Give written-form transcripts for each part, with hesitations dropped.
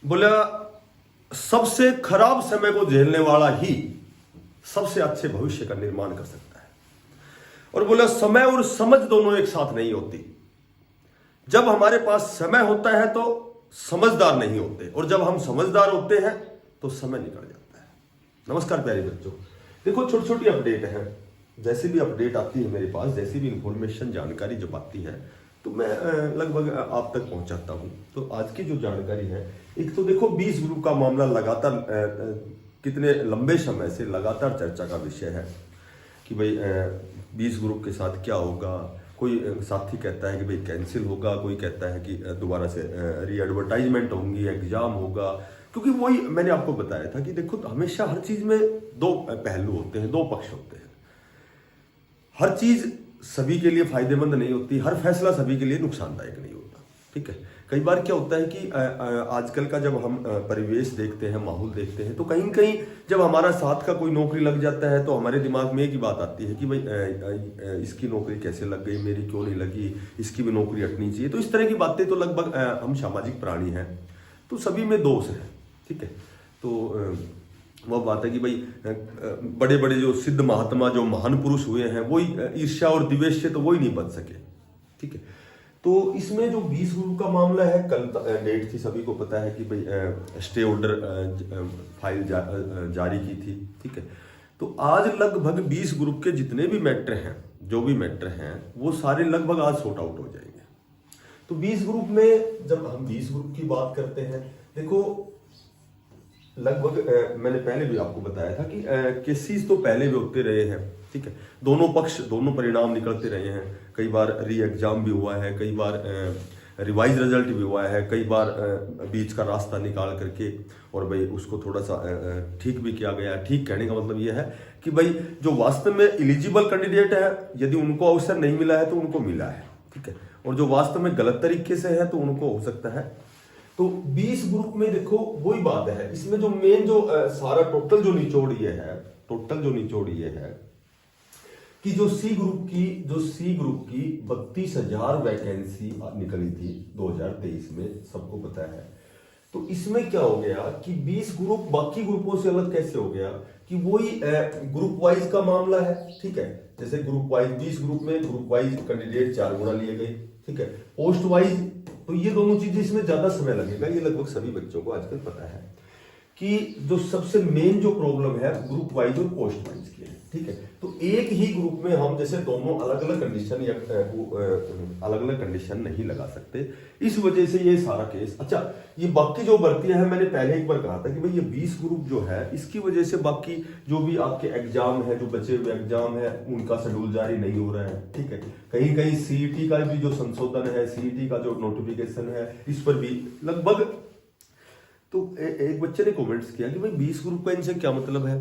बोला सबसे खराब समय को झेलने वाला ही सबसे अच्छे भविष्य का निर्माण कर सकता है। और बोला समय और समझ दोनों एक साथ नहीं होती। जब हमारे पास समय होता है तो समझदार नहीं होते, और जब हम समझदार होते हैं तो समय निकल जाता है। नमस्कार प्यारे बच्चों, देखो छोटी छोटी अपडेट है, जैसी भी अपडेट आती है मेरे पास, जैसी भी इंफॉर्मेशन जानकारी जब आती है तो मैं लगभग आप तक पहुंचाता हूं। तो आज की जो जानकारी है, एक तो देखो 20 ग्रुप का मामला लगातार कितने लंबे समय से लगातार चर्चा का विषय है कि भाई 20 ग्रुप के साथ क्या होगा। कोई साथी कहता है कि भाई कैंसिल होगा, कोई कहता है कि दोबारा से री एडवर्टाइजमेंट होंगी, एग्जाम होगा। क्योंकि वही मैंने आपको बताया था कि देखो हमेशा हर चीज में दो पहलू होते हैं, दो पक्ष होते हैं। हर चीज सभी के लिए फायदेमंद नहीं होती, हर फैसला सभी के लिए नुकसानदायक नहीं होता। ठीक है, कई बार क्या होता है कि आजकल का जब हम परिवेश देखते हैं, माहौल देखते हैं, तो कहीं न कहीं जब हमारा साथ का कोई नौकरी लग जाता है तो हमारे दिमाग में एक ही बात आती है कि भाई इसकी नौकरी कैसे लग गई, मेरी क्यों नहीं लगी, इसकी भी नौकरी हटनी चाहिए। तो इस तरह की बातें तो लगभग हम सामाजिक प्राणी हैं, तो सभी में दोष है। ठीक है, तो वह बात है कि भाई बड़े बड़े जो सिद्ध महात्मा, जो महान पुरुष हुए हैं, वही ईर्ष्या और द्वेष से तो वही नहीं बच सके। ठीक है, तो इसमें जो 20 ग्रुप का मामला है, कल डेट थी, सभी को पता है कि भाई स्टे ऑर्डर फाइल जारी की थी। ठीक है, तो आज लगभग 20 ग्रुप के जितने भी मैटर हैं, जो भी मैटर हैं, वो सारे लगभग आज सॉर्ट आउट हो जाएंगे। तो 20 ग्रुप में जब हम 20 ग्रुप की बात करते हैं, देखो लगभग मैंने पहले भी आपको बताया था कि केसेस तो पहले भी होते रहे हैं। ठीक है, दोनों पक्ष, दोनों परिणाम निकलते रहे हैं। कई बार री एग्जाम भी हुआ है, कई बार रिवाइज रिजल्ट भी हुआ है, कई बार बीच का रास्ता निकाल करके और भाई उसको थोड़ा सा ठीक भी किया गया। ठीक कहने का मतलब यह है कि भाई जो वास्तव में एलिजिबल कैंडिडेट है, यदि उनको अवसर नहीं मिला है तो उनको मिला है। ठीक है, और जो वास्तव में गलत तरीके से है तो उनको हो सकता है। तो 20 ग्रुप में देखो वही बात है, इसमें जो मेन जो सारा टोटल जो निचोड़ ये है कि जो सी ग्रुप की 32,000 वैकेंसी निकली थी 2023 में, सबको पता है। तो इसमें क्या हो गया कि 20 ग्रुप बाकी ग्रुपों से अलग कैसे हो गया कि वही ग्रुप वाइज का मामला है। ठीक है, जैसे ग्रुप वाइज 20 ग्रुप में ग्रुप वाइज कैंडिडेट 4 गुना लिए गए। ठीक है, पोस्ट वाइज तो ये दोनों चीजें, इसमें ज्यादा समय लगेगा, ये लगभग सभी बच्चों को आजकल पता है कि जो सबसे मेन जो प्रॉब्लम है ग्रुप वाइज और पोस्ट वाइज की है। ठीक है, तो एक ही ग्रुप में हम जैसे दोनों अलग अलग कंडीशन या अलग अलग कंडीशन नहीं लगा सकते, इस वजह से ये सारा केस। अच्छा, ये बाकी जो भर्तियां हैं, मैंने पहले एक बार कहा था कि भाई ये 20 ग्रुप जो है, इसकी वजह से बाकी जो भी आपके एग्जाम है, जो बचे हुए एग्जाम है, उनका शेड्यूल जारी नहीं हो रहा है। ठीक है, कहीं कहीं सीईटी का भी जो संशोधन है, सीईटी का जो नोटिफिकेशन है, इस पर भी लगभग। तो एक बच्चे ने कमेंट्स किया कि भाई 20 ग्रुप का इनसे क्या मतलब है,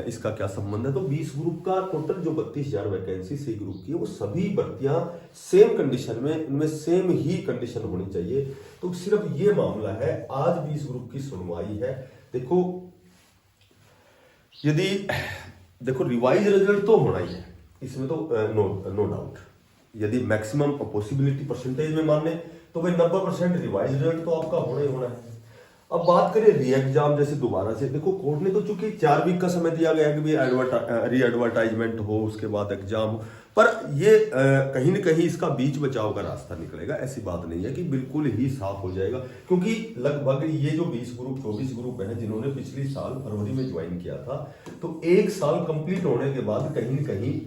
इसका क्या संबंध है। तो 20 ग्रुप का टोटल जो 32,000 वैकेंसी सी ग्रुप की है, वो सभी भर्तियां सेम कंडीशन में, इनमें सेम ही कंडीशन होनी चाहिए। तो सिर्फ ये मामला है, आज 20 ग्रुप की सुनवाई है। देखो यदि रिवाइज रिजल्ट तो होना ही है, इसमें तो नो डाउट। यदि मैक्सिमम पॉसिबिलिटी परसेंटेज में माने तो भाई 90% रिवाइज रिजल्ट तो आपका होना ही होना है। अब बात करें री एग्जाम, जैसे दोबारा से देखो कोर्ट ने तो चूंकि 4 वीक का समय दिया गया कि भाई री एडवर्टाइजमेंट हो, उसके बाद एग्जाम हो, पर ये कहीं ना कहीं इसका बीच बचाव का रास्ता निकलेगा। ऐसी बात नहीं है कि बिल्कुल ही साफ हो जाएगा, क्योंकि लगभग ये जो 20 ग्रुप 24 ग्रुप है जिन्होंने पिछली साल फरवरी में ज्वाइन किया था, तो 1 साल कंप्लीट होने के बाद कहीं ना कहीं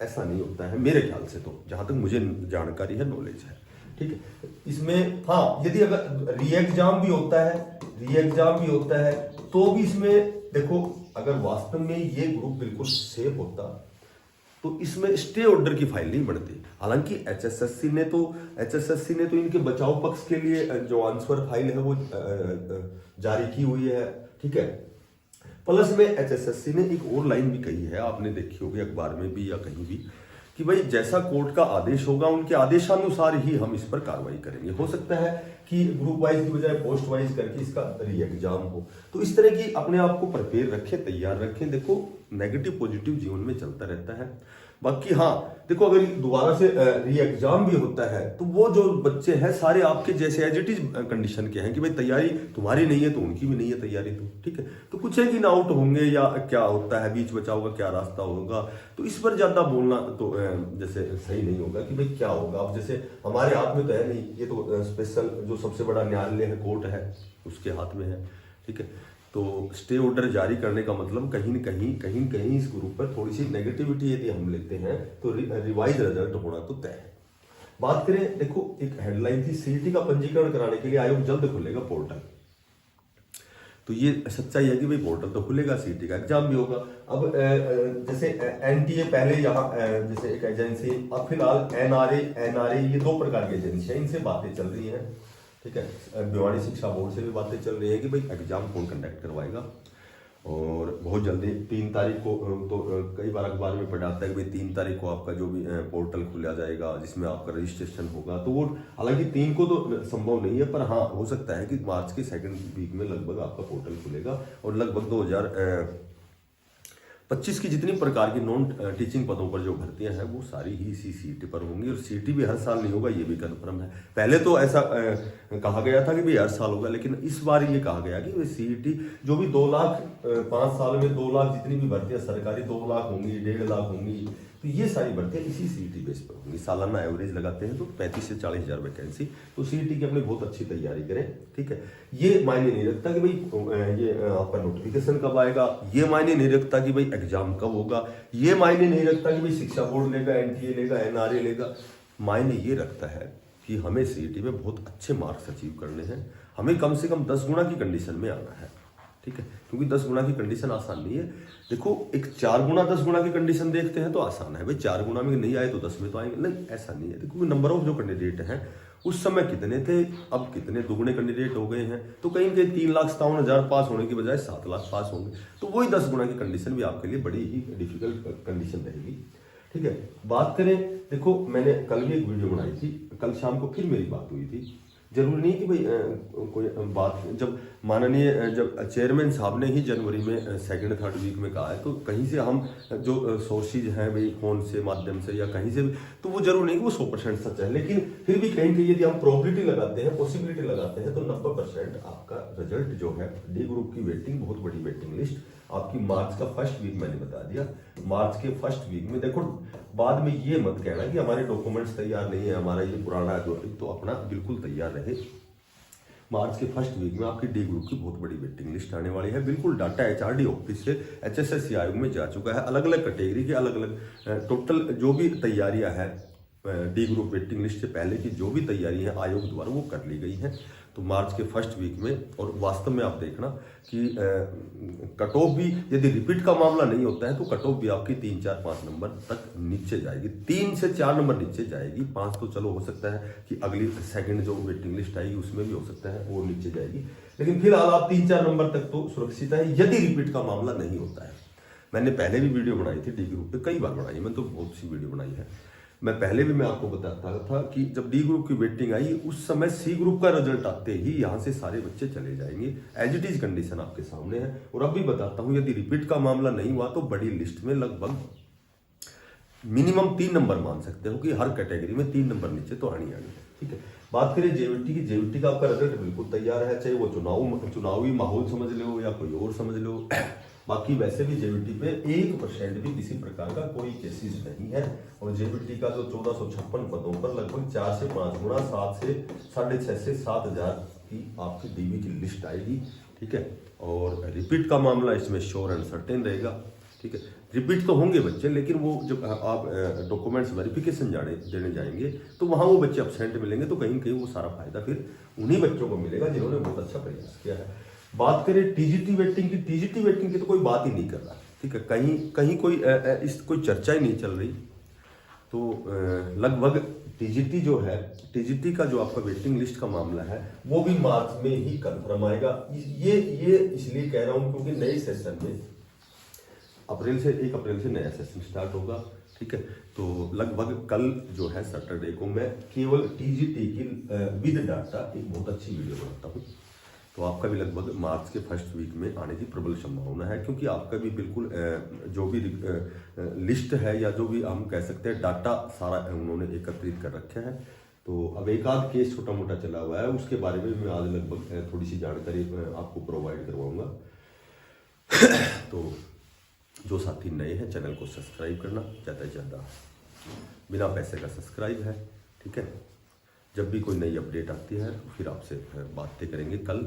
ऐसा नहीं होता है मेरे ख्याल से, तो जहां तक मुझे जानकारी है, नॉलेज है। ठीक है, इसमें हाँ, यदि अगर री एग्जाम भी होता है तो भी इसमें देखो, अगर वास्तव में ये ग्रुप बिल्कुल सेफ होता तो इसमें स्टे ऑर्डर की फाइल नहीं बनती। हालांकि एचएसएससी ने तो इनके बचाव पक्ष के लिए जो आंसर फाइल है वो जारी की हुई है। ठीक है, प्लस में एचएसएससी ने एक और लाइन भी कही है, आपने देखी होगी अखबार में भी या कहीं भी, कि भाई जैसा कोर्ट का आदेश होगा उनके आदेशानुसार ही हम इस पर कार्रवाई करेंगे। हो सकता है कि ग्रुप वाइज की बजाय पोस्ट वाइज करके इसका री एग्जाम हो। तो इस तरह की अपने आप को प्रिपेयर रखें, तैयार रखें। देखो नेगेटिव पॉजिटिव जीवन में चलता रहता है। बाकी हाँ देखो, अगर दोबारा से री एग्जाम भी होता है तो वो जो बच्चे हैं सारे आपके जैसे एज इट इज कंडीशन के हैं कि भाई तैयारी तुम्हारी नहीं है तो उनकी भी नहीं है तैयारी, तो ठीक है। तो कुछ है कि ना आउट होंगे या क्या होता है, बीच बचा होगा, क्या रास्ता होगा, तो इस पर ज्यादा बोलना तो जैसे सही नहीं होगा कि भाई क्या होगा। अब जैसे हमारे हाथ में तो है नहीं, ये तो स्पेशल जो सबसे बड़ा न्यायालय है, कोर्ट है, उसके हाथ में है, ठीक है। तो स्टे ऑर्डर जारी करने का मतलब कहीं न कहीं इस ग्रुप पर थोड़ी सी नेगेटिविटी यदि हम लेते हैं तो रिवाइज रिजल्ट होना तो तय है। बात करें, देखो एक हेडलाइन थी सीईटी का पंजीकरण कराने के लिए आयोग जल्द खुलेगा पोर्टल। तो ये सच्चाई है कि भाई पोर्टल तो खुलेगा, सीईटी का एग्जाम भी होगा। अब जैसे एनटीए पहले यहाँ जैसे एक एजेंसी, अब फिलहाल एनआरए ये दो प्रकार की एजेंसी है, इनसे बातें चल रही हैं, ठीक है। भिवानी शिक्षा बोर्ड से भी बातें चल रही है कि भाई एग्जाम कौन कंडक्ट करवाएगा, और बहुत जल्दी 3 तारीख को तो कई बार अखबार में पढ़ आता है कि भाई 3 तारीख को आपका जो भी पोर्टल खुला जाएगा जिसमें आपका रजिस्ट्रेशन होगा। तो वो हालांकि 3 को तो संभव नहीं है, पर हाँ हो सकता है कि मार्च के सेकंड वीक में लगभग आपका पोर्टल खुलेगा, और लगभग 2025 की जितनी प्रकार की नॉन टीचिंग पदों पर जो भर्तियां हैं वो सारी ही इसी सीईटी पर होंगी, और सीईटी भी हर साल नहीं होगा, ये भी कन्फर्म है। पहले तो ऐसा कहा गया था कि भाई हर साल होगा, लेकिन इस बार ये कहा गया कि सीईटी जो भी 2 लाख 5 साल में 2 लाख जितनी भी भर्तियां सरकारी 2 लाख होंगी, 1.5 लाख होंगी, तो ये सारी भर्तियां इसी सीईटी बेस पर होंगी। सालाना एवरेज लगाते हैं तो 35 से 40 हजार वैकेंसी। तो सीईटी की अपनी बहुत अच्छी तैयारी करें, ठीक है। ये मायने नहीं रखता कि भाई ये आपका नोटिफिकेशन कब आएगा, ये मायने नहीं रखता कि भाई एग्जाम कब होगा, ये मायने नहीं रखता कि भाई शिक्षा बोर्ड लेगा, एनटीए लेगा, एनआरए लेगा। मायने ये रखता है कि हमें सीईटी में बहुत अच्छे मार्क्स अचीव करने हैं, हमें कम से कम 10 गुना की कंडीशन में आना है, ठीक है। क्योंकि 10 गुना की कंडीशन आसान नहीं है। देखो एक 4 गुना 10 गुना की कंडीशन देखते हैं तो आसान है, भाई 4 गुना में नहीं आए तो 10 में तो आएंगे, नहीं ऐसा नहीं है। देखो नंबर ऑफ जो कैंडिडेट हैं उस समय कितने थे, अब कितने दुगने कैंडिडेट हो गए हैं, तो कहीं कहीं 3,57,000 पास होने की बजाय 7 लाख पास होंगे, तो वही 10 गुना की कंडीशन भी आपके लिए बड़ी ही डिफिकल्ट कंडीशन रहेगी, ठीक है। बात करें, देखो मैंने कल भी एक वीडियो बनाई थी, कल शाम को फिर मेरी बात हुई थी। जरूरी नहीं कि भाई कोई बात, जब माननीय जब चेयरमैन साहब ने ही जनवरी में सेकंड थर्ड वीक में कहा है, तो कहीं से हम जो सोर्सेज हैं भाई फोन से माध्यम से या कहीं से भी, तो वो जरूर नहीं कि वो 100% सच है, लेकिन फिर भी कहीं कहीं यदि हम प्रोबेबिलिटी लगाते हैं, पॉसिबिलिटी लगाते हैं, तो 90% आपका रिजल्ट जो है, डी ग्रुप की वेटिंग बहुत बड़ी वेटिंग लिस्ट आपकी मार्च का फर्स्ट वीक मैंने बता दिया। मार्च के फर्स्ट वीक में देखो, बाद में ये मत कहना कि हमारे डॉक्यूमेंट्स तैयार नहीं है, हमारा ये पुराना जो, तो अपना बिल्कुल तैयार रहे। मार्च के फर्स्ट वीक में आपकी डी ग्रुप की बहुत बड़ी वेटिंग लिस्ट आने वाली है। बिल्कुल डाटा एचआरडी ऑफिस से एचएसएससी आयोग में जा चुका है, अलग अलग कैटेगरी के अलग अलग टोटल जो भी तैयारियां हैं डी ग्रुप वेटिंग लिस्ट से पहले की जो भी तैयारी है आयोग द्वारा वो कर ली गई है। तो मार्च के फर्स्ट वीक में, और वास्तव में आप देखना कि कट ऑफ भी यदि रिपीट का मामला नहीं होता है तो कट ऑफ भी आपकी 3, 4, 5 नंबर तक नीचे जाएगी, 3 से 4 नंबर नीचे जाएगी। 5 तो चलो हो सकता है कि अगली सेकंड जो वेटिंग लिस्ट आएगी उसमें भी हो सकता है वो नीचे जाएगी, लेकिन फिलहाल आप 3, 4 नंबर तक तो सुरक्षित है यदि रिपीट का मामला नहीं होता है। मैंने पहले भी वीडियो बनाई थी डी ग्रुप पे, कई बार बनाई, मैंने तो बहुत सी वीडियो बनाई है। मैं पहले भी मैं आपको बताता था कि जब डी ग्रुप की वेटिंग आई उस समय सी ग्रुप का रिजल्ट आते ही यहाँ से सारे बच्चे चले जाएंगे, एज इट इज कंडीशन आपके सामने है। और अब भी बताता हूँ, यदि रिपीट का मामला नहीं हुआ तो बड़ी लिस्ट में लगभग मिनिमम 3 नंबर मान सकते हो कि हर कैटेगरी में 3 नंबर नीचे तो आनी है, ठीक है। बात करें जेवीटी की, जेवीटी का आपका रिजल्ट बिल्कुल तैयार है, चाहे वो चुनावी माहौल समझ लो या कोई और समझ लो। बाकी वैसे भी जेवीटी पे 1% भी किसी प्रकार का कोई केसेस नहीं है, और जेवीटी का जो 1456 पदों पर लगभग 4 से 5 गुना 7 से 6.5 से 7 हजार की आपकी डीबी की लिस्ट आएगी, ठीक है। और रिपीट का मामला इसमें श्योर एंड सर्टेन रहेगा, ठीक है। रिपीट तो होंगे बच्चे, लेकिन वो जब आप डॉक्यूमेंट्स वेरिफिकेशन देने जाएंगे तो वहाँ वो बच्चे एब्सेंट मिलेंगे, तो कहीं कहीं वो सारा फायदा फिर उन्हीं बच्चों को मिलेगा जिन्होंने बहुत अच्छा प्रयास किया है। बात करें टीजीटी वेटिंग की, टीजीटी वेटिंग की तो कोई बात ही नहीं कर रहा, ठीक है। कहीं कोई चर्चा ही नहीं चल रही। तो लगभग टीजीटी जो है, टीजीटी का जो आपका वेटिंग लिस्ट का मामला है वो भी मार्च में ही कंफर्म आएगा। ये इसलिए कह रहा हूं क्योंकि नए सेशन में 1 अप्रैल से नया सेशन स्टार्ट होगा, ठीक है। तो लगभग कल जो है सैटरडे को मैं केवल टीजीटी की विद डाटा एक बहुत अच्छी वीडियो बनाता हूँ, तो आपका भी लगभग मार्च के फर्स्ट वीक में आने की प्रबल संभावना है, क्योंकि आपका भी बिल्कुल जो भी लिस्ट है या जो भी हम कह सकते हैं डाटा सारा उन्होंने एकत्रित कर रखे हैं। तो अब एक आध केस छोटा मोटा चला हुआ है, उसके बारे में मैं आज लगभग थोड़ी सी जानकारी आपको प्रोवाइड करवाऊंगा। तो जो साथी नए हैं चैनल को सब्सक्राइब करना, ज़्यादा से ज़्यादा बिना पैसे का सब्सक्राइब है, ठीक है। जब भी कोई नई अपडेट आती है फिर आपसे बातें करेंगे कल।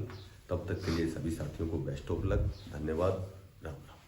तब तक के लिए सभी साथियों को बेस्ट ऑफ लक। धन्यवाद। राम राम।